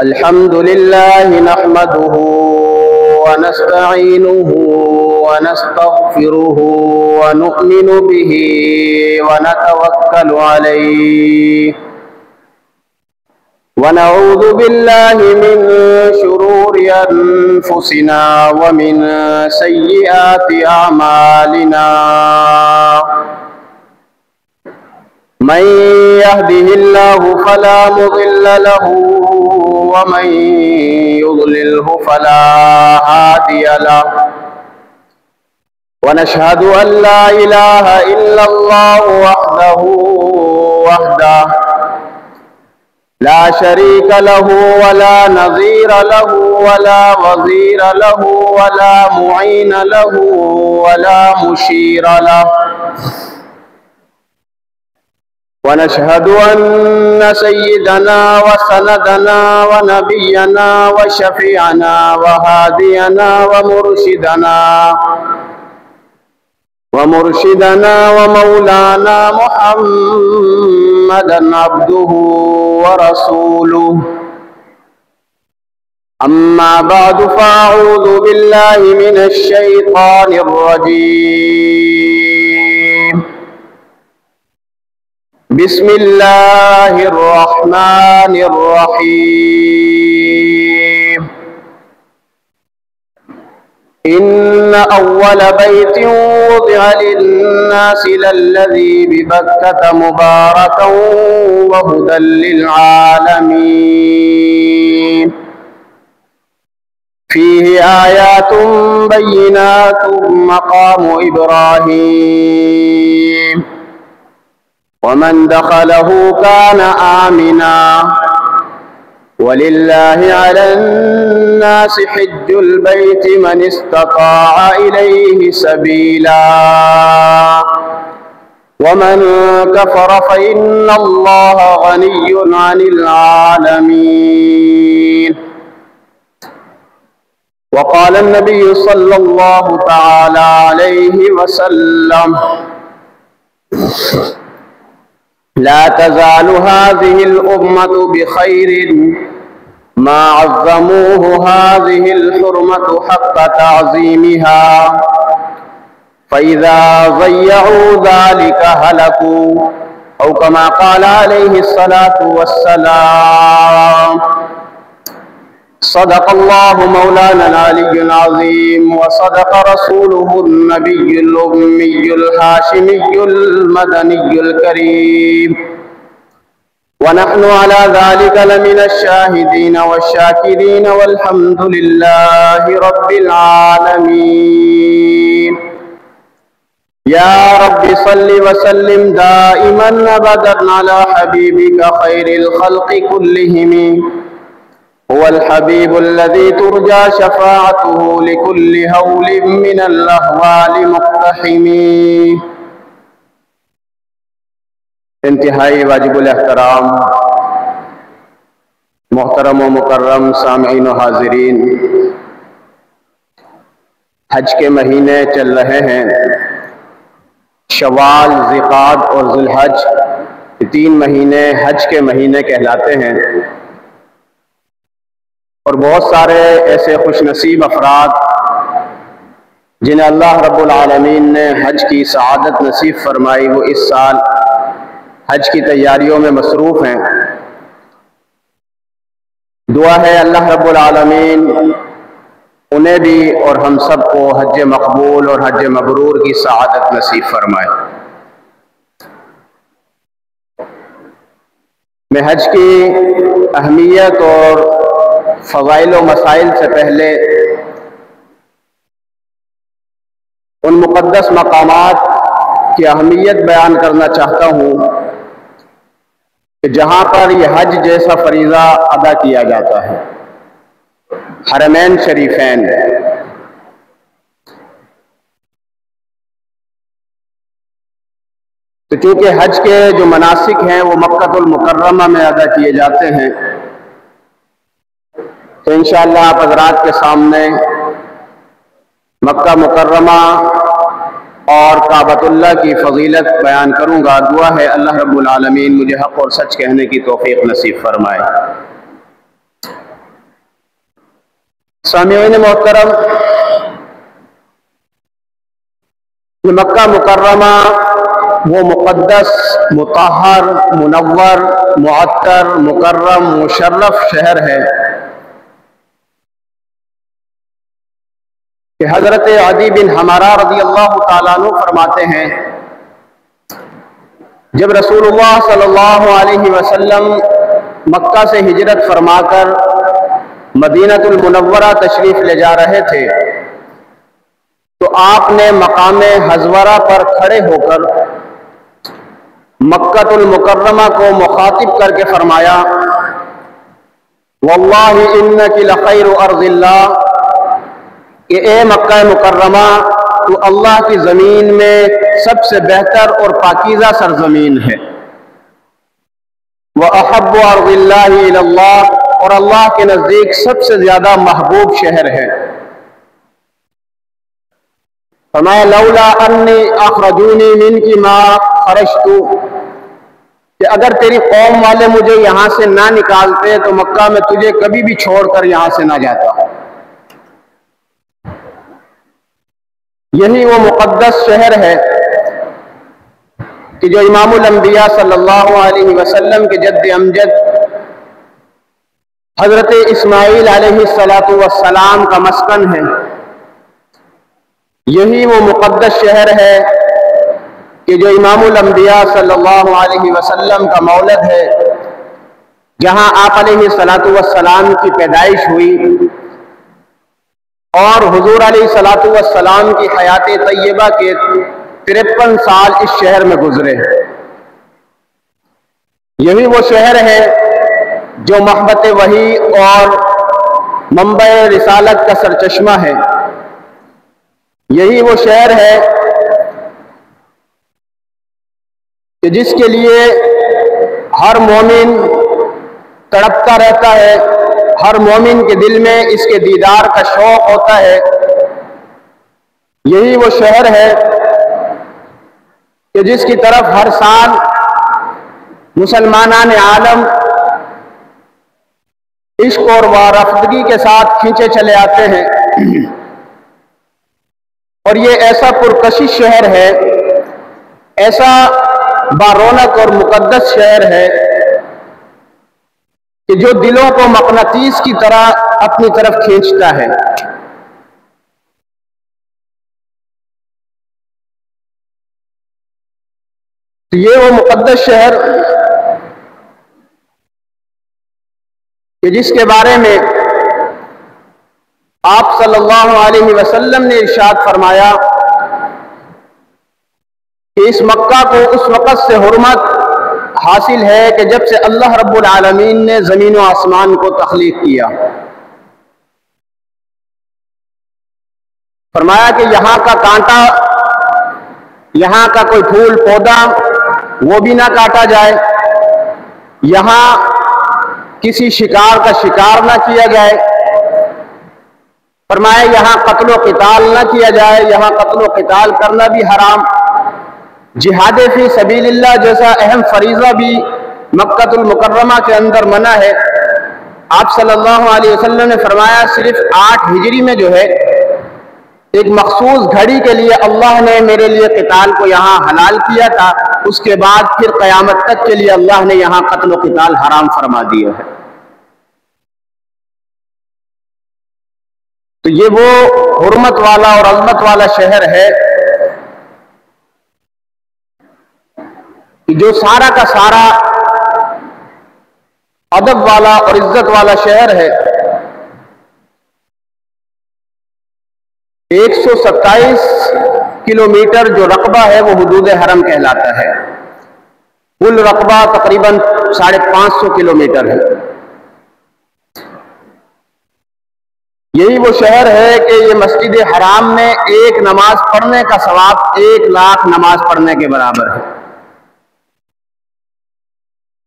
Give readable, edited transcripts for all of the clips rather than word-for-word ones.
الحمد لله نحمده ونستعينه ونستغفره ونؤمن به ونتوكل عليه ونعوذ بالله من شرور أنفسنا ومن سيئات أعمالنا من يهده الله فلا مضل له ومن يضلله فلا هادي له ونشهد أن لا إله إلا الله وحده لا شريك له ولا نظير له ولا وزير له ولا معين له ولا مشير له ونشهد أن سيدنا وسندنا ونبينا وشفيعنا وهادينا ومرشدنا ومولانا محمدا عبده ورسوله أما بعد فأعوذ بالله من الشيطان الرجيم بسم الله الرحمن الرحيم إن أول بيت وضع للناس للذي ببكة مباركا وهدى للعالمين فيه آيات بينات مقام إبراهيم ومن دخله كان آمنا ولله على الناس حج البيت من استطاع إليه سبيلا ومن كفر فإن الله غني عن العالمين وقال النبي صلى الله تعالى عليه وسلم لا تزال هذه الأمة بخير ما عظموه هذه الحرمة حق تعظيمها فإذا ضيعوا ذلك هلكوا أو كما قال عليه الصلاة والسلام صدق الله مولانا العلي العظيم وصدق رسوله النبي الأمي الهاشمي المدني الكريم ونحن على ذلك لمن الشاهدين والشاكرين والحمد لله رب العالمين يا رب صل وسلم دائما أبدا على حبيبك خير الخلق كلهم هو الحبيب الذي ترجى شفاعته لكل هول من الأهوال مقتحم انتہائی واجب الاحترام محترم و مکرم سامعین و حاضرین، حج کے مہینے چل رہے ہیں۔ شوال، ذوالقعدہ اور ذوالحج، یہ 3 مہینے حج کے مہینے کہلاتے ہیں، اور بہت سارے ایسے خوش نصیب افراد جنہیں اللہ رب العالمین نے حج کی سعادت نصیب فرمائی، وہ اس سال حج کی تیاریوں میں مصروف ہیں۔ دعا ہے اللہ رب العالمین انہیں بھی اور ہم سب کو حج مقبول اور حج مبرور کی سعادت نصیب فرمائے۔ میں حج کی اہمیت اور فضائل و مسائل سے پہلے ان مقدس مقامات کی اہمیت بیان کرنا چاہتا ہوں کہ جہاں پر یہ حج جیسا فریضہ ادا کیا جاتا ہے، حرمین شریفین۔ تو چونکہ حج کے جو مناسک ہیں وہ مکہ المکرمہ میں ادا کیے جاتے ہیں، تو انشاءاللہ آپ حضرات کے سامنے مکہ مکرمہ اور کعبۃ اللہ کی فضیلت بیان کروں گا۔ دعا ہے اللہ رب العالمین مجھے حق اور سچ کہنے کی توفیق نصیب فرمائے۔ سامعین محترم، مکہ مکرمہ وہ مقدس، مطہر، منور، معطر، مکرم، مشرف شہر ہے کہ حضرت عدی بن حمارہ رضی اللہ تعالیٰ عنہ فرماتے ہیں، جب رسول اللہ صلی اللہ علیہ وسلم مکہ سے ہجرت فرما کر مدینہ المنورہ تشریف لے جا رہے تھے تو آپ نے مقام حضورہ پر کھڑے ہو کر مکہ المکرمہ کو مخاطب کر کے فرمایا، واللہ انک لخیر ارض اللہ، کہ اے مکہ مکرمہ تو اللہ کی زمین میں سب سے بہتر اور پاکیزہ سرزمین ہے، وَأَحَبُّ أَرْضِ اللَّهِ إِلَى اللَّهِ، اور اللہ کے نزدیک سب سے زیادہ محبوب شہر ہے۔ فرمایا لولا انی اخرجونی منکی ما خرجت، کہ اگر تیری قوم والے مجھے یہاں سے نہ نکالتے تو مکہ میں تجھے کبھی بھی چھوڑ کر یہاں سے نہ جاتا۔ یہی وہ مقدس شہر ہے کہ جو امام الانبیاء صلی اللہ علیہ وسلم کے جد امجد حضرت اسماعیل علیہ السلام کا مسکن ہے۔ یہی وہ مقدس شہر ہے کہ جو امام الانبیاء صلی اللہ علیہ وسلم کا مولد ہے، جہاں آپ علیہ السلام کی پیدائش ہوئی اور حضور علیہ السلام کی حیات طیبہ کے 53 سال اس شہر میں گزرے۔ یہی وہ شہر ہے جو محبت وحی اور منبع رسالت کا سرچشمہ ہے۔ یہی وہ شہر ہے کہ جس کے لیے ہر مومن تڑپتا رہتا ہے، ہر مومن کے دل میں اس کے دیدار کا شوق ہوتا ہے۔ یہی وہ شہر ہے کہ جس کی طرف ہر سال مسلمانان عالم عشق اور وارفتگی کے ساتھ کھینچے چلے آتے ہیں، اور یہ ایسا پرکشش شہر ہے، ایسا بارونق اور مقدس شہر ہے کہ جو دلوں کو مقناطیس کی طرح اپنی طرف کھینچتا ہے۔ تو یہ وہ مقدس شہر کہ جس کے بارے میں آپ صلی اللہ علیہ وسلم نے ارشاد فرمایا کہ اس مکہ کو اس وقت سے حرمت حاصل ہے کہ جب سے اللہ رب العالمین نے زمین و آسمان کو تخلیق کیا۔ فرمایا کہ یہاں کا کانٹا، یہاں کا کوئی پھول پودا وہ بھی نہ کاٹا جائے، یہاں کسی شکار کا شکار نہ کیا جائے۔ فرمایا یہاں قتل و قتال نہ کیا جائے، یہاں قتل و قتال کرنا بھی حرام۔ جہاد فی سبیل اللہ جیسا اہم فریضہ بھی مکہ المکرمہ کے اندر منع ہے۔ آپ صلی اللہ علیہ وسلم نے فرمایا صرف 8 ہجری میں جو ہے ایک مخصوص گھڑی کے لیے اللہ نے میرے لیے قتال کو یہاں حلال کیا تھا، اس کے بعد پھر قیامت تک کے لیے اللہ نے یہاں قتل و قتال حرام فرما دیا ہے۔ تو یہ وہ حرمت والا اور عظمت والا شہر ہے جو سارا کا سارا ادب والا اور عزت والا شہر ہے۔ 127 کلومیٹر جو رقبہ ہے وہ حدود حرم کہلاتا ہے، کل رقبہ تقریباً 550 کلومیٹر ہے۔ یہی وہ شہر ہے کہ یہ مسجد حرام میں ایک نماز پڑھنے کا ثواب 1 لاکھ نماز پڑھنے کے برابر ہے۔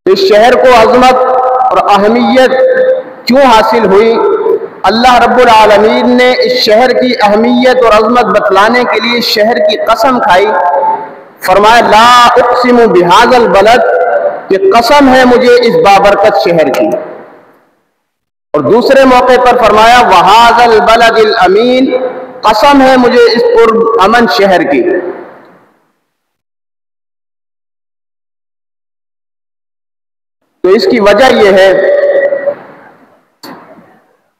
اس شہر کو عظمت اور اہمیت کیوں حاصل ہوئی؟ اللہ رب العالمین نے اس شہر کی اہمیت اور عظمت بتلانے کے لیے اس شہر کی قسم کھائی، فرمایا لا اقسم بہذا البلد، کہ قسم ہے مجھے اس بابرکت شہر کی۔ اور دوسرے موقع پر فرمایا وہذا البلد الامین، قسم ہے مجھے اس پرامن شہر کی۔ تو اس کی وجہ یہ ہے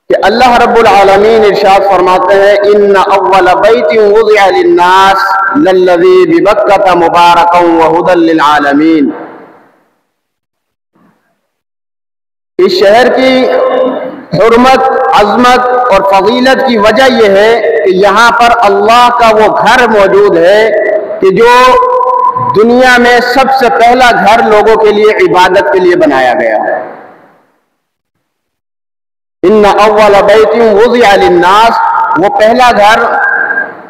کہ اللہ رب العالمین ارشاد فرماتے ہیں ان اول بیت وضع للناس للذی ببکۃ مبارکا وہدی للعالمین۔ اس شہر کی حرمت، عظمت اور فضیلت کی وجہ یہ ہے کہ یہاں پر اللہ کا وہ گھر موجود ہے کہ جو دنیا میں سب سے پہلا گھر لوگوں کے لیے عبادت کے لیے بنایا گیا۔ ان اول بیت وضع للناس، وہ پہلا گھر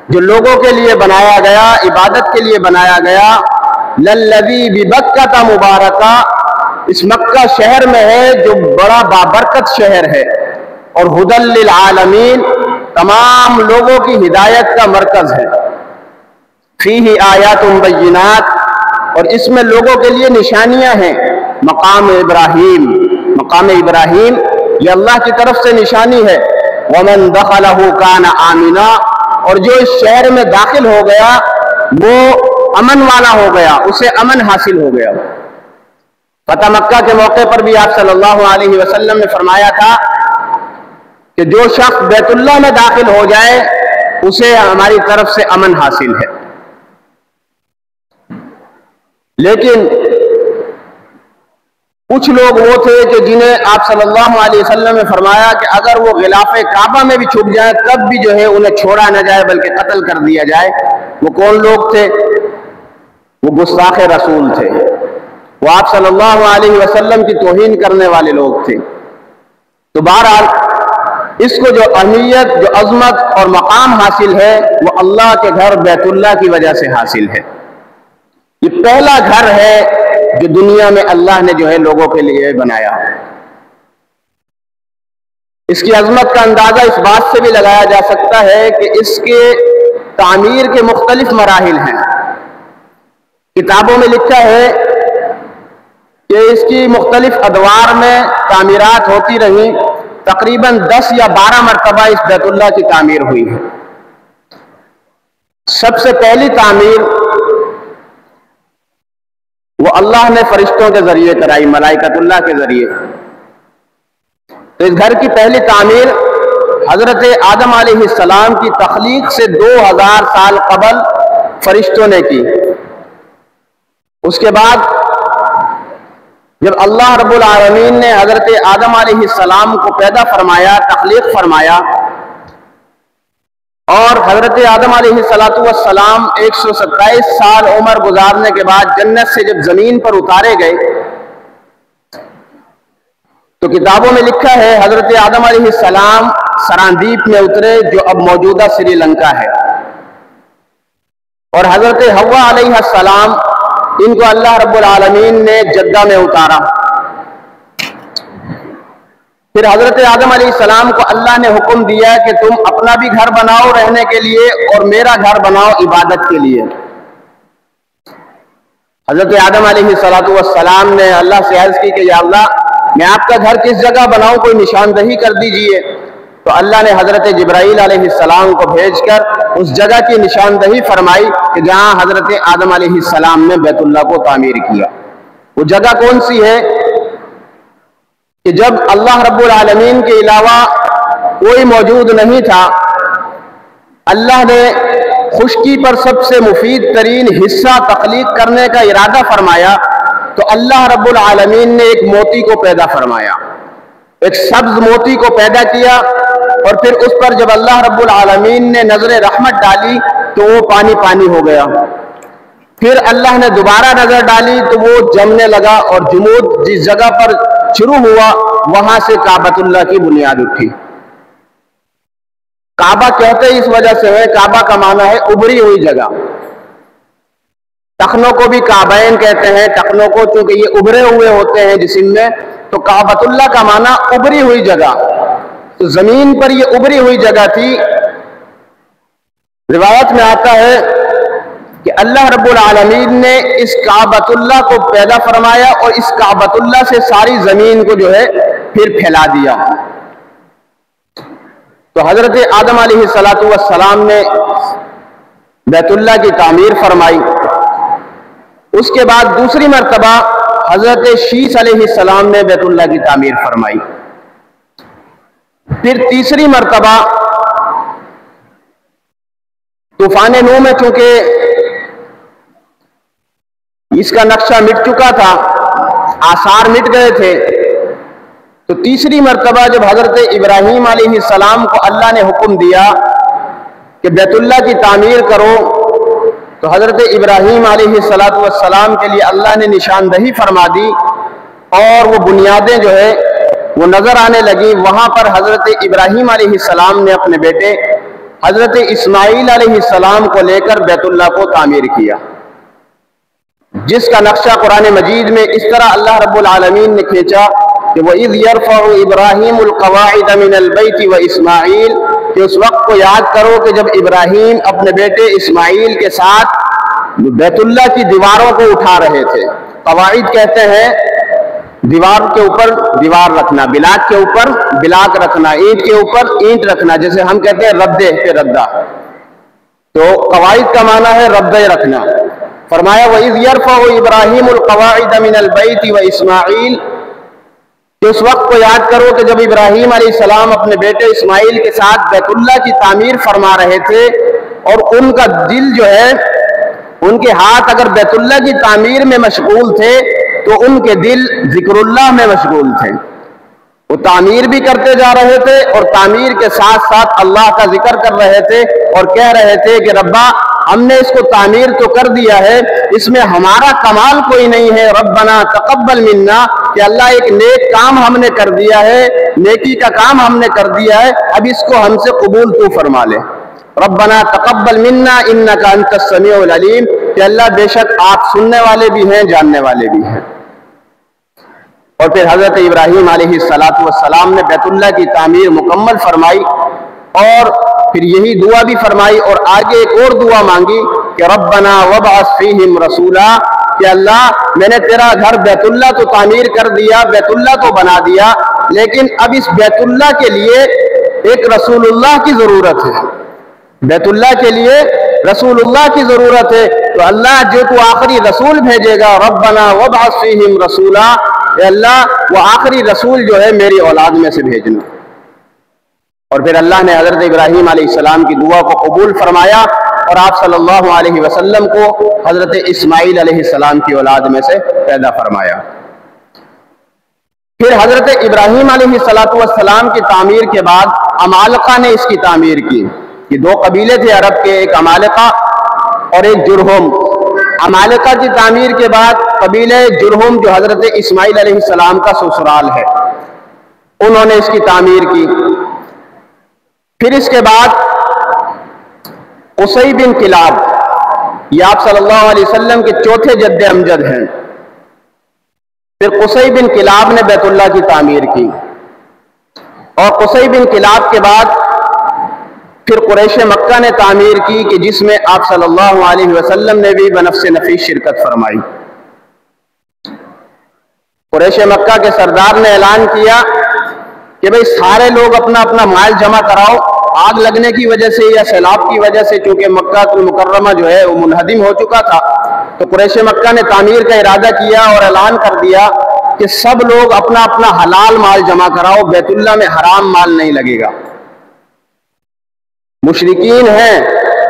جو لوگوں کے لیے بنایا گیا، عبادت کے لیے بنایا گیا، للذی ببکۃ مبارکہ، اس مکہ شہر میں ہے جو بڑا بابرکت شہر ہے، اور ہدی للعالمین، تمام لوگوں کی ہدایت کا مرکز ہے۔ فیہ آیات بینات، اور اس میں لوگوں کے لیے نشانیاں ہیں۔ مقام ابراہیم، مقام ابراہیم یہ اللہ کی طرف سے نشانی ہے۔ ومن دخلہ کان آمنا، اور جو اس شہر میں داخل ہو گیا وہ امن والا ہو گیا، اسے امن حاصل ہو گیا۔ فتح مکہ کے موقع پر بھی آپ صلی اللہ علیہ وسلم نے فرمایا تھا کہ جو شخص بیت اللہ میں داخل ہو جائے اسے ہماری طرف سے امن حاصل ہے۔ لیکن کچھ لوگ وہ تھے کہ جنہیں آپ صلی اللہ علیہ وسلم نے فرمایا کہ اگر وہ غلاف کعبہ میں بھی چھپ جائیں تب بھی جو ہے انہیں چھوڑا نہ جائے بلکہ قتل کر دیا جائے۔ وہ کون لوگ تھے؟ وہ گستاخ رسول تھے، وہ آپ صلی اللہ علیہ وسلم کی توہین کرنے والے لوگ تھے۔ تو بہرحال اس کو جو اہمیت، جو عظمت اور مقام حاصل ہے وہ اللہ کے گھر بیت اللہ کی وجہ سے حاصل ہے۔ یہ پہلا گھر ہے جو دنیا میں اللہ نے جو ہے لوگوں کے لیے بنایا۔ اس کی عظمت کا اندازہ اس بات سے بھی لگایا جا سکتا ہے کہ اس کے تعمیر کے مختلف مراحل ہیں۔ کتابوں میں لکھا ہے کہ اس کی مختلف ادوار میں تعمیرات ہوتی رہیں، تقریباً 10 یا 12 مرتبہ اس بیت اللہ کی تعمیر ہوئی ہے۔ سب سے پہلی تعمیر وہ اللہ نے فرشتوں کے ذریعے کرائی، ملائکۃ اللہ کے ذریعے۔ تو اس گھر کی پہلی تعمیر حضرت آدم علیہ السلام کی تخلیق سے 2000 سال قبل فرشتوں نے کی۔ اس کے بعد جب اللہ رب العالمین نے حضرت آدم علیہ السلام کو پیدا فرمایا، تخلیق فرمایا، اور حضرت آدم علیہ السلام 127 سال عمر گزارنے کے بعد جنت سے جب زمین پر اتارے گئے تو کتابوں میں لکھا ہے حضرت آدم علیہ السلام سراندیپ میں اترے جو اب موجودہ سری لنکا ہے، اور حضرت حوا علیہ السلام ان کو اللہ رب العالمین نے جدہ میں اتارا۔ پھر حضرت آدم علیہ السلام کو اللہ نے حکم دیا کہ تم اپنا بھی گھر بناؤ رہنے کے لیے اور میرا گھر بناؤ عبادت کے لیے۔ حضرت آدم علیہ السلام نے اللہ سے عرض کی کہ یا اللہ میں آپ کا گھر کس جگہ بناؤں، کوئی نشاندہی کر دیجئے۔ تو اللہ نے حضرت جبرائیل علیہ السلام کو بھیج کر اس جگہ کی نشاندہی فرمائی کہ جہاں حضرت آدم علیہ السلام نے بیت اللہ کو تعمیر کیا۔ وہ جگہ کون سی ہے کہ جب اللہ رب العالمین کے علاوہ کوئی موجود نہیں تھا، اللہ نے خشکی پر سب سے مفید ترین حصہ تخلیق کرنے کا ارادہ فرمایا تو اللہ رب العالمین نے ایک موتی کو پیدا فرمایا، ایک سبز موتی کو پیدا کیا، اور پھر اس پر جب اللہ رب العالمین نے نظر رحمت ڈالی تو وہ پانی پانی ہو گیا۔ پھر اللہ نے دوبارہ نظر ڈالی تو وہ جمنے لگا، اور جمود جس جگہ پر شروع ہوا وہاں سے کعبۃ اللہ کی بنیاد اٹھی۔ کعبہ کہتے اس وجہ سے ہے، کعبہ کا معنی ہے ابری ہوئی جگہ۔ ٹخنوں کو بھی کعبین کہتے ہیں، ٹخنوں کو چونکہ یہ ابھرے ہوئے ہوتے ہیں جسم میں، تو کعبۃ اللہ کا معنی ابری ہوئی جگہ۔ تو زمین پر یہ ابری ہوئی جگہ تھی۔ روایت میں آتا ہے کہ اللہ رب العالمین نے اس کعبۃ اللہ کو پیدا فرمایا اور اس کعبۃ اللہ سے ساری زمین کو جو ہے پھر پھیلا دیا۔ تو حضرت آدم علیہ السلام نے بیت اللہ کی تعمیر فرمائی۔ اس کے بعد دوسری مرتبہ حضرت شیث علیہ السلام نے بیت اللہ کی تعمیر فرمائی۔ پھر تیسری مرتبہ طوفان نوح میں چونکہ اس کا نقشہ مٹ چکا تھا، آثار مٹ گئے تھے، تو تیسری مرتبہ جب حضرت ابراہیم علیہ السلام کو اللہ نے حکم دیا کہ بیت اللہ کی تعمیر کرو، تو حضرت ابراہیم علیہ السلام کے لیے اللہ نے نشاندہی فرما دی اور وہ بنیادیں جو ہے وہ نظر آنے لگی۔ وہاں پر حضرت ابراہیم علیہ السلام نے اپنے بیٹے حضرت اسماعیل علیہ السلام کو لے کر بیت اللہ کو تعمیر کیا، جس کا نقشہ قرآن مجید میں اس طرح اللہ رب العالمین نے کھینچا کہ وَإِذْ يَرْفَعُ إِبْرَاهِيمُ الْقَوَاعِدَ مِنَ الْبَيْتِ وَإِسْمَاعِيلُ، کہ اس وقت کو یاد کرو کہ جب ابراہیم اپنے بیٹے اسماعیل کے ساتھ بیت اللہ کی دیواروں کو اٹھا رہے تھے۔ قواعد کہتے ہیں دیوار کے اوپر دیوار رکھنا، بلاک کے اوپر بلاک رکھنا، اینٹ کے اوپر اینٹ رکھنا، جیسے ہم کہتے ہیں ردے پہ ردہ، تو قواعد کا معنی ہے ردے رکھنا۔ فرمایا وَإِذْ يَرْفَعُ إِبْرَاهِيمُ الْقَوَاعِدَ مِنَ الْبَيْتِ وَإِسْمَاعِيلُ، کہ اس وقت کو یاد کرو کہ جب ابراہیم علیہ السلام اپنے بیٹے اسماعیل کے ساتھ بیت اللہ کی تعمیر فرما رہے تھے اور ان کا دل جو ہے، ان کے ہاتھ اگر بیت اللہ کی تعمیر میں مشغول تھے تو ان کے دل ذکر اللہ میں مشغول تھے۔ وہ تعمیر بھی کرتے جا رہے تھے اور تعمیر کے ساتھ ساتھ اللہ کا ذکر کر رہے تھے اور کہہ رہے تھے کہ ربا ہم نے اس کو تعمیر تو کر دیا ہے، اس میں ہمارا کمال کوئی نہیں ہے، ربنا تقبل منا، کہ اللہ ایک نیک کام ہم نے کر دیا ہے، نیکی کا کام ہم نے کر دیا ہے، اب اس کو ہم سے قبول تو فرما لے۔ ربنا تقبل منا انک انت السمیع العلیم، کہ اللہ بے شک آپ سننے والے بھی ہیں، جاننے والے بھی ہیں۔ اور پھر حضرت ابراہیم علیہ السلام نے بیت اللہ کی تعمیر مکمل فرمائی اور پھر یہی دعا بھی فرمائی اور آگے ایک اور دعا مانگی کہ ربنا وابعث فیہم رسولا، کہ اللہ میں نے تیرا گھر بیت اللہ تو تعمیر کر دیا، بیت اللہ تو بنا دیا، لیکن اب اس بیت اللہ کے لیے ایک رسول اللہ کی ضرورت ہے، بیت اللہ کے لیے رسول اللہ کی ضرورت ہے، تو اللہ جو تو آخری رسول بھیجے گا، ربنا وابعث فیہم رسولا، اے اللہ وہ آخری رسول جو ہے میری اولاد میں سے بھیجنا۔ اور پھر اللہ نے حضرت ابراہیم علیہ السلام کی دعا کو قبول فرمایا اور آپ صلی اللہ علیہ وسلم کو حضرت اسماعیل علیہ السلام کی اولاد میں سے پیدا فرمایا۔ پھر حضرت ابراہیم علیہ السلام کی تعمیر کے بعد عمالقہ نے اس کی تعمیر کی۔ یہ دو قبیلے تھے عرب کے، ایک عمالقہ اور ایک جرہم۔ عمالقہ کی تعمیر کے بعد قبیلہ جرہم جو حضرت اسماعیل علیہ السلام کا سسرال ہے، انہوں نے اس کی تعمیر کی۔ پھر اس کے بعد قصی بن کلاب، یہ آپ صلی اللہ علیہ وسلم کے چوتھے جد امجد ہیں، پھر قصی بن کلاب نے بیت اللہ کی تعمیر کی، اور قصی بن کلاب کے بعد پھر قریش مکہ نے تعمیر کی، کہ جس میں آپ صلی اللہ علیہ وسلم نے بھی بنفس نفیس شرکت فرمائی۔ قریش مکہ کے سردار نے اعلان کیا کہ بھئی سارے لوگ اپنا اپنا مال جمع کراؤ، آگ لگنے کی وجہ سے یا سیلاب کی وجہ سے چونکہ مکہ المکرمہ جو ہے وہ منہدم ہو چکا تھا، تو قریش مکہ نے تعمیر کا ارادہ کیا اور اعلان کر دیا کہ سب لوگ اپنا اپنا حلال مال جمع کراؤ، بیت اللہ میں حرام مال نہیں لگے گا۔ مشرکین ہیں،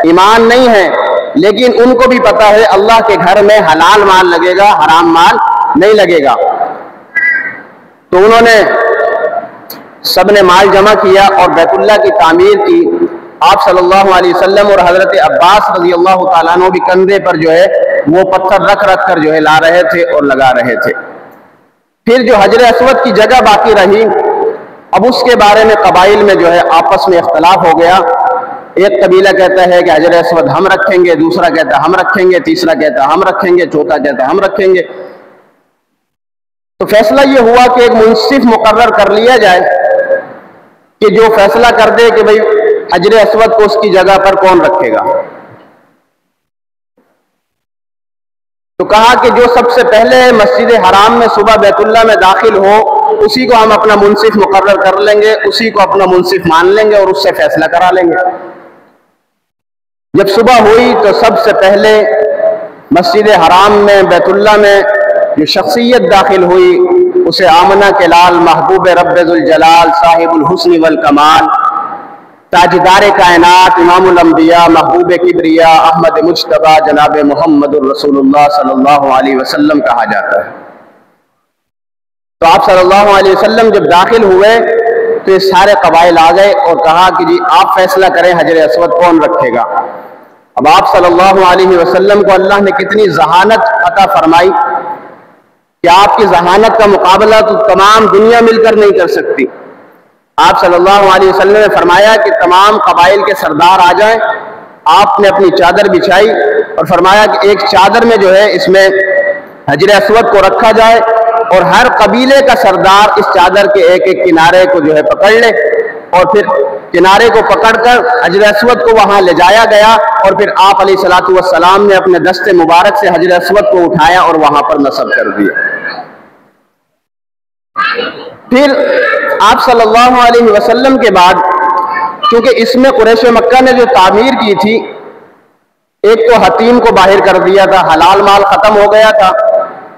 ایمان نہیں ہے، لیکن ان کو بھی پتا ہے اللہ کے گھر میں حلال مال لگے گا، حرام مال نہیں لگے گا۔ تو انہوں نے سب نے مال جمع کیا اور بیت اللہ کی تعمیر کی۔ آپ صلی اللہ علیہ وسلم اور حضرت عباس رضی اللہ تعالیٰ عنہ بھی کندھے پر جو ہے وہ پتھر رکھ رکھ کر جو ہے لا رہے تھے اور لگا رہے تھے۔ پھر جو حجر اسود کی جگہ باقی رہی، اب اس کے بارے میں قبائل میں جو ہے آپس میں اختلاف ہو گیا۔ ایک قبیلہ کہتا ہے کہ حجر اسود ہم رکھیں گے، دوسرا کہتا ہے ہم رکھیں گے، تیسرا کہتا ہے ہم رکھیں گے، چوتھا کہتا ہے ہم رکھیں گے۔ تو فیصلہ یہ ہوا کہ ایک منصف مقرر کر لیا جائے کہ جو فیصلہ کر دے کہ بھئی حجر اسود کو اس کی جگہ پر کون رکھے گا. تو کہا کہ جو سب سے پہلے مسجد حرام میں صبح بیت اللہ میں داخل ہو اسی کو ہم اپنا منصف مقرر کر لیں گے، اسی کو اپنا منصف مان لیں گے اور اس سے فیصلہ کرا لیں گے. جب صبح ہوئی تو سب سے پہلے مسجد حرام میں بیت اللہ میں جو شخصیت داخل ہوئی اسے آمنہ کے لال محبوب رب ذوالجلال صاحب الحسن والکمال تاجدار کائنات امام الانبیاء محبوب کبریا احمد مجتبی جناب محمد الرسول اللہ صلی اللہ علیہ وسلم کہا جاتا ہے. تو آپ صلی اللہ علیہ وسلم جب داخل ہوئے تو یہ سارے قبائل آ گئے اور کہا کہ جی آپ فیصلہ کریں حجر اسود کون رکھے گا. اب آپ صلی اللہ علیہ وسلم کو اللہ نے کتنی ذہانت عطا فرمائی کہ آپ کی ذہانت کا مقابلہ تو تمام دنیا مل کر نہیں کر سکتی. آپ صلی اللہ علیہ وسلم نے فرمایا کہ تمام قبائل کے سردار آ جائیں. آپ نے اپنی چادر بچھائی اور فرمایا کہ ایک چادر میں جو ہے اس میں حجر اسود کو رکھا جائے اور ہر قبیلے کا سردار اس چادر کے ایک ایک کنارے کو جو ہے پکڑ لے اور پھر کنارے کو پکڑ کر حجر اسود کو وہاں لے جایا گیا اور پھر آپ علیہ الصلوۃ والسلام نے اپنے دست مبارک سے حجر اسود کو اٹھایا اور وہاں پر نصب کر دیا. پھر آپ صلی اللہ علیہ وسلم کے بعد چونکہ اس میں قریش مکہ نے جو تعمیر کی تھی ایک تو حتیم کو باہر کر دیا تھا، حلال مال ختم ہو گیا تھا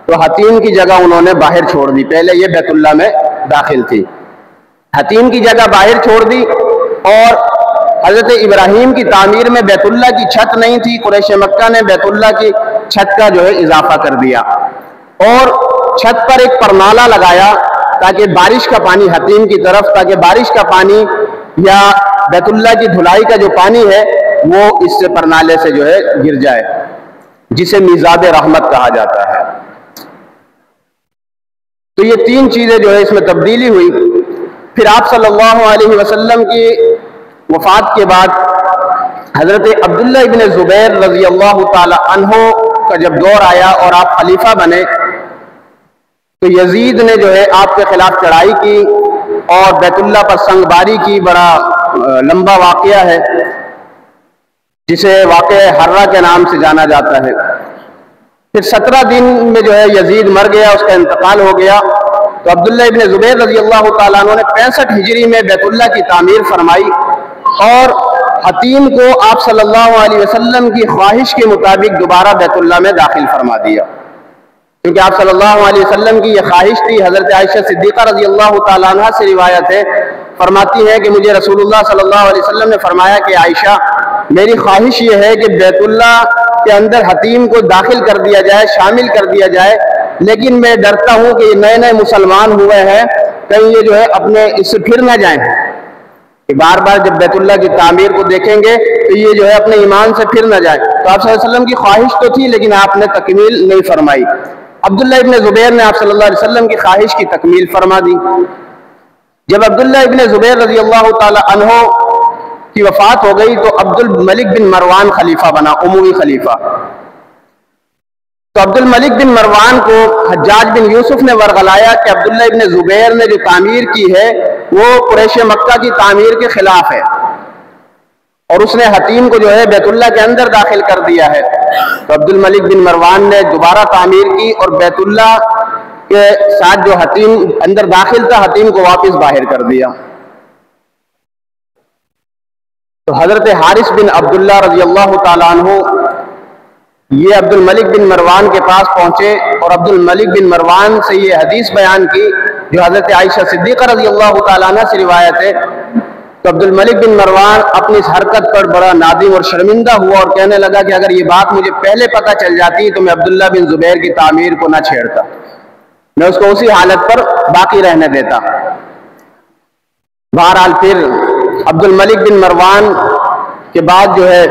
تو حتیم کی جگہ انہوں نے باہر چھوڑ دی. پہلے یہ بیت اللہ میں داخل تھی، حتیم کی جگہ باہر چھوڑ دی. اور حضرت ابراہیم کی تعمیر میں بیت اللہ کی چھت نہیں تھی، قریش مکہ نے بیت اللہ کی چھت کا جو ہے اضافہ کر دیا اور چھت پر ایک پرنالہ لگایا تاکہ بارش کا پانی حتیم کی طرف، تاکہ بارش کا پانی یا بیت اللہ کی دھلائی کا جو پانی ہے وہ اس سے پرنالے سے جو ہے گر جائے، جسے میزاب رحمت کہا جاتا ہے. تو یہ تین چیزیں جو ہے اس میں تبدیلی ہوئی. پھر آپ صلی اللہ علیہ وسلم کی وفات کے بعد حضرت عبداللہ ابن زبیر رضی اللہ تعالی عنہ کا جب دور آیا اور آپ خلیفہ بنے تو یزید نے جو ہے آپ کے خلاف چڑھائی کی اور بیت اللہ پر سنگ باری کی. بڑا لمبا واقعہ ہے جسے واقعہ حرہ کے نام سے جانا جاتا ہے. پھر 17 دن میں جو ہے یزید مر گیا، اس کا انتقال ہو گیا. تو عبداللہ ابن زبیر رضی اللہ تعالیٰ عنہ نے 65 ہجری میں بیت اللہ کی تعمیر فرمائی اور حتیم کو آپ صلی اللہ علیہ وسلم کی خواہش کے مطابق دوبارہ بیت اللہ میں داخل فرما دیا، کیونکہ آپ صلی اللہ علیہ وسلم کی یہ خواہش تھی. حضرت عائشہ صدیقہ رضی اللہ تعالیٰ عنہ سے روایت ہے، فرماتی ہے کہ مجھے رسول اللہ صلی اللہ علیہ وسلم نے فرمایا کہ عائشہ میری خواہش یہ ہے کہ بیت اللہ کے اندر حتیم کو داخل کر دیا جائے، شامل کر دیا جائے، لیکن میں ڈرتا ہوں کہ یہ نئے نئے مسلمان ہوئے ہیں کہیں یہ جو ہے اپنے اس سے پھر نہ جائیں کہ بار بار جب بیت اللہ کی تعمیر کو دیکھیں گے تو یہ جو ہے اپنے ایمان سے پھر نہ جائیں. تو آپ صلی اللہ علیہ وسلم کی خواہش تو تھی لیکن آپ نے تکمیل نہیں فرمائی. عبداللہ ابن زبیر نے آپ صلی اللہ علیہ وسلم کی خواہش کی تکمیل فرما دی. جب عبداللہ ابن زبیر رضی اللہ تعالی عنہ کی وفات ہو گئی تو عبد الملک بن مروان خلیفہ بنا، اموی خلیفہ. تو عبد الملک بن مروان کو حجاج بن یوسف نے ورغلایا کہ عبداللہ ابن زبیر نے جو تعمیر کی ہے وہ قریش مکہ کی تعمیر کے خلاف ہے اور اس نے حتیم کو جو ہے بیت اللہ کے اندر داخل کر دیا ہے. تو عبد الملک بن مروان نے دوبارہ تعمیر کی اور بیت اللہ کے ساتھ جو حتیم اندر داخل تھا حتیم کو واپس باہر کر دیا. تو حضرت حارث بن عبداللہ رضی اللہ تعالیٰ عنہ یہ عبد الملک بن مروان کے پاس پہنچے اور عبد الملک بن مروان سے یہ حدیث بیان کی جو حضرت عائشہ صدیقہ رضی اللہ تعالیٰ عنہ سے روایت ہے. تو عبد الملک بن مروان اپنی اس حرکت پر بڑا نادم اور شرمندہ ہوا اور کہنے لگا کہ اگر یہ بات مجھے پہلے پتہ چل جاتی تو میں عبداللہ بن زبیر کی تعمیر کو نہ چھیڑتا، میں اس کو اسی حالت پر باقی رہنے دیتا. بہرحال پھر عبد الملک بن مروان کے بعد جو ہے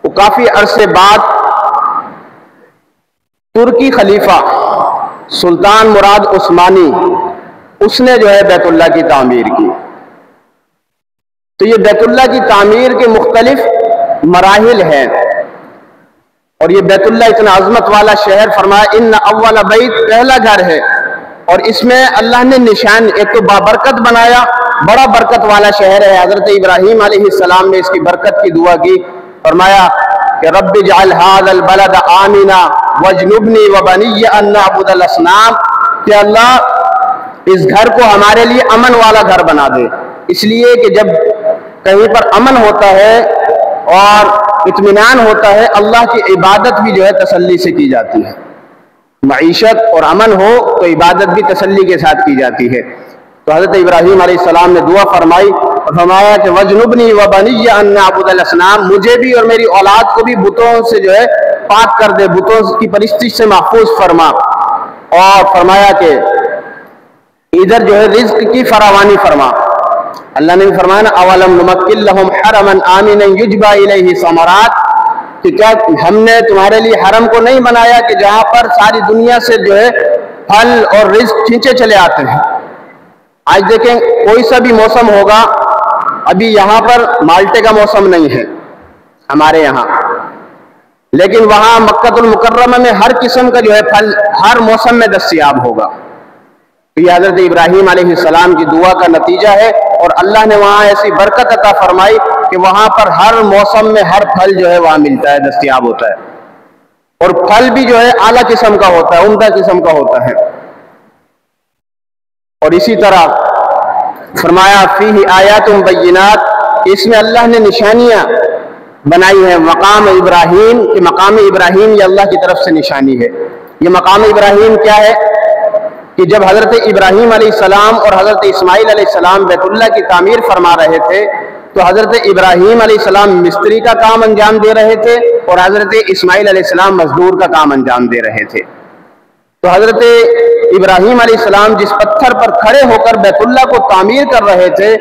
وہ کافی عرصے بعد ترکی خلیفہ سلطان مراد عثمانی اس نے جو ہے بیت اللہ کی تعمیر کی. تو یہ بیت اللہ کی تعمیر کے مختلف مراحل ہیں اور یہ بیت اللہ اتنا عظمت والا شہر، فرمایا ان اول بیت، پہلا گھر ہے اور اس میں اللہ نے نشان ایک تو بابرکت بنایا، بڑا برکت والا شہر ہے۔ حضرت ابراہیم علیہ السلام نے اس کی برکت کی دعا کی، فرمایا کہ رب اجعل ھذا البلد آمنا واجنبنی وبنی ان نعبد الاصنام، کہ اللہ اس گھر کو ہمارے لیے امن والا گھر بنا دے، اس لیے کہ جب کہیں پر امن ہوتا ہے اور اطمینان ہوتا ہے، اللہ کی عبادت بھی جو ہے تسلی سے کی جاتی ہے۔ معیشت اور امن ہو تو عبادت بھی تسلی کے ساتھ کی جاتی ہے۔ تو حضرت ابراہیم علیہ السلام نے دعا فرمائی اور فرمایا کہ وَجْنُبْنِي وَبَنِيَّ أَن نَّعْبُدَ الْأَصْنَامَ، مجھے بھی اور میری اولاد کو بھی بتوں سے جو ہے پاک کر دے، بتوں کی پرستش سے محفوظ فرما۔ اور فرمایا کہ ادھر جو ہے رزق کی فراوانی فرما۔ اللہ نے بھی فرمایا نا اولم نمکن لہم حرما آمنا یجبا الیہ ثمرات، کہ کیا ہم نے تمہارے لیے حرم کو نہیں بنایا کہ جہاں پر ساری دنیا سے جو ہے پھل اور رزق کھینچے چلے آتے ہیں۔ آج دیکھیں کوئی سا بھی موسم ہوگا، ابھی یہاں پر مالٹے کا موسم نہیں ہے ہمارے یہاں، لیکن وہاں مکہ المکرمہ میں ہر قسم کا جو ہے پھل ہر موسم میں دستیاب ہوگا۔ یہ حضرت ابراہیم علیہ السلام کی دعا کا نتیجہ ہے، اور اللہ نے وہاں ایسی برکت عطا فرمائی کہ وہاں پر ہر موسم میں ہر پھل جو ہے وہاں ملتا ہے، دستیاب ہوتا ہے، اور پھل بھی جو ہے اعلیٰ قسم کا ہوتا ہے، عمدہ قسم کا ہوتا ہے۔ اور اسی طرح فرمایا فیہ آیات بینات، اس میں اللہ نے نشانیاں بنائی ہیں مقام ابراہیم، کہ مقام ابراہیم یہ اللہ کی طرف سے نشانی ہے۔ یہ مقام ابراہیم کیا ہے کہ جب حضرت ابراہیم علیہ السلام اور حضرت اسماعیل علیہ السلام بیت اللہ کی تعمیر فرما رہے تھے، تو حضرت ابراہیم علیہ السلام مستری کا کام انجام دے رہے تھے اور حضرت اسماعیل علیہ السلام مزدور کا کام انجام دے رہے تھے۔ تو حضرت ابراہیم علیہ السلام جس پتھر پر کھڑے ہو کر بیت اللہ کو تعمیر کر رہے تھے،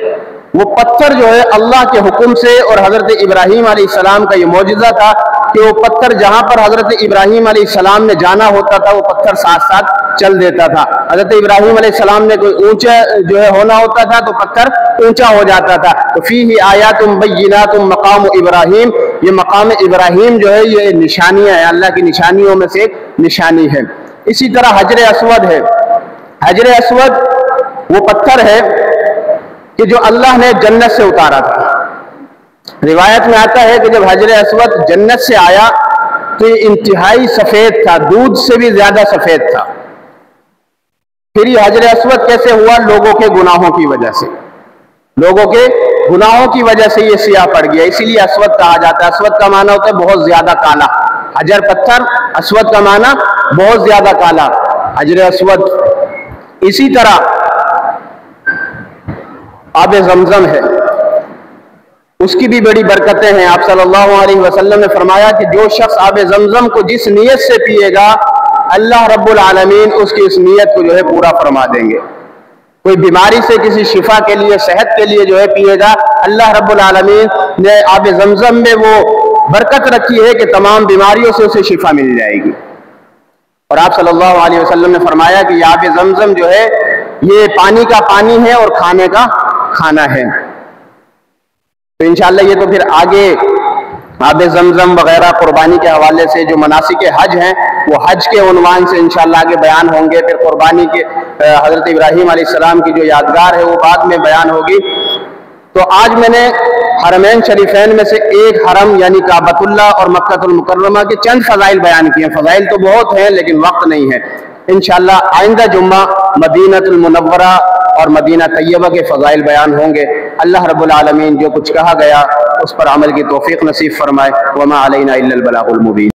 وہ پتھر جو ہے اللہ کے حکم سے، اور حضرت ابراہیم علیہ السلام کا یہ معجزہ تھا کہ وہ پتھر جہاں پر حضرت ابراہیم علیہ السلام نے جانا ہوتا تھا وہ پتھر ساتھ ساتھ چل دیتا تھا۔ حضرت ابراہیم علیہ السلام نے کوئی اونچا جو ہے ہونا ہوتا تھا تو پتھر اونچا ہو جاتا تھا۔ تو فیہ آیات بینات مقام ابراہیم، یہ مقام ابراہیم جو ہے یہ نشانیاں ہیں، اللہ کی نشانیوں میں سے ایک نشانی ہے۔ اسی طرح حجر اسود ہے۔ حجر اسود وہ پتھر ہے کہ جو اللہ نے جنت سے اتارا تھا۔ روایت میں آتا ہے کہ جب حجر اسود جنت سے آیا تو یہ انتہائی سفید تھا، دودھ سے بھی زیادہ سفید تھا۔ پھر یہ حجر اسود کیسے ہوا؟ لوگوں کے گناہوں کی وجہ سے، لوگوں کے گناہوں کی وجہ سے یہ سیاہ پڑ گیا، اسی لیے اسود کہا جاتا ہے۔ اسود کا معنی ہوتا ہے بہت زیادہ کالا، حجر پتھر، اسود کا معنی بہت زیادہ کالا، حجر اسود۔ اسی طرح آب زمزم ہے، اس کی بھی بڑی برکتیں ہیں۔ آپ صلی اللہ علیہ وسلم نے فرمایا کہ جو شخص آب زمزم کو جس نیت سے پیے گا، اللہ رب العالمین اس کی اس نیت کو جو ہے پورا فرما دیں گے۔ کوئی بیماری سے کسی شفا کے لیے، صحت کے لیے جو ہے پیے گا، اللہ رب العالمین نے آب زمزم میں وہ برکت رکھی ہے کہ تمام بیماریوں سے اسے شفا مل جائے گی۔ اور آپ صلی اللہ علیہ وسلم نے فرمایا کہ یہ آب زمزم جو ہے یہ پانی کا پانی ہے اور کھانے کا کھانا ہے۔ تو انشاءاللہ یہ تو پھر آگے آب زمزم وغیرہ قربانی کے حوالے سے جو مناسک حج ہیں وہ حج کے عنوان سے انشاءاللہ آگے بیان ہوں گے۔ پھر قربانی کے حضرت ابراہیم علیہ السلام کی جو یادگار ہے وہ بعد میں بیان ہوگی۔ تو آج میں نے حرمین شریفین میں سے ایک حرم یعنی کعبۃ اللہ اور مکہ المکرمہ کے چند فضائل بیان کیے ہیں۔ فضائل تو بہت ہیں لیکن وقت نہیں ہے۔ انشاءاللہ آئندہ جمعہ مدینہ المنورہ اور مدینہ طیبہ کے فضائل بیان ہوں گے۔ اللہ رب العالمین جو کچھ کہا گیا اس پر عمل کی توفیق نصیب فرمائے۔ وما علینا الا البلاغ المبین۔